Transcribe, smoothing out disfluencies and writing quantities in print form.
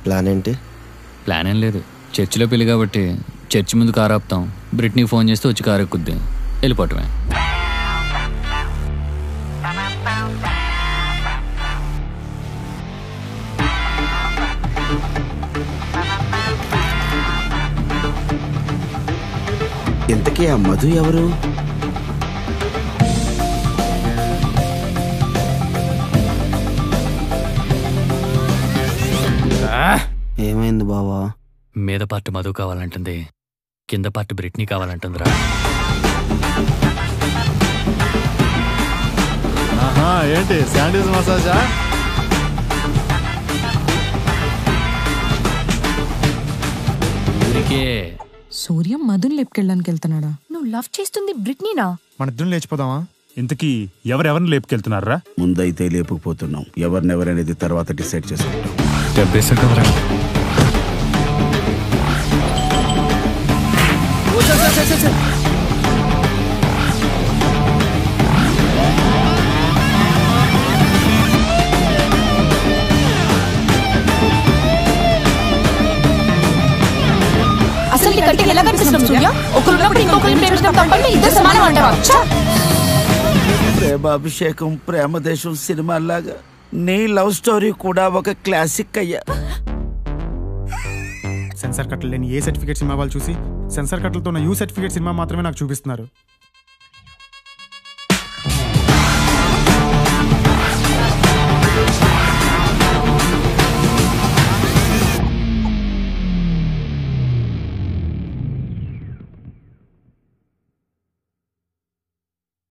Plan ఏంటి? Plan ఏం లేదు, చర్చిలో పెళ్లి కాబట్టి చర్చి ముందు కారు ఆపుతాం, బ్రిట్నీకి ఫోన్ చేస్తే వచ్చి కారు ఎక్కుద్ది, వెళ్ళిపోవటమే. ఇంతకీ ఆ మధు ఎవరు? ఏమైంది బావా? మీద పార్ట్ మధు కావాలంటుంది, కింద పార్ట్ బ్రిట్నీ కావాలంటుందిరా. ఏంటి శాండీస్ మసాజా? ఊరికే సూర్యం మధుని లేపుకెళ్ళడానికి వెళ్తున్నాడా? నువ్వు లవ్ చేస్తుంది బ్రిట్నీనా? మన ఇద్దరం లేచిపోదామా? ఇంతకీ ఎవరెవరిని లేపుకెళ్తున్నారా? ముందైతే లేపుకుపోతున్నాం, ఎవరినెవరనేది తర్వాత డిసైడ్ చేసుకుంటాం. అసలు నీ కంటే ఎలా కనిపిస్తున్నాం సూర్య? ఒకరున్నప్పుడు ఇంకొకరిని ప్రేమించడం తప్పంటే ఇద్దరు సమానం అంటావా? ప్రేమాభిషేకం ప్రేమదేశం సినిమాలాగా నీ లవ్ స్టోరీ కూడా ఒక క్లాసిక్ అయ్యా. సెన్సార్ కట్టలు లేని ఏ సర్టిఫికేట్ సినిమా వాళ్ళు చూసి సెన్సార్ కట్టలతో ఉన్న యూ సర్టిఫికేట్ సినిమా మాత్రమే నాకు చూపిస్తున్నారు.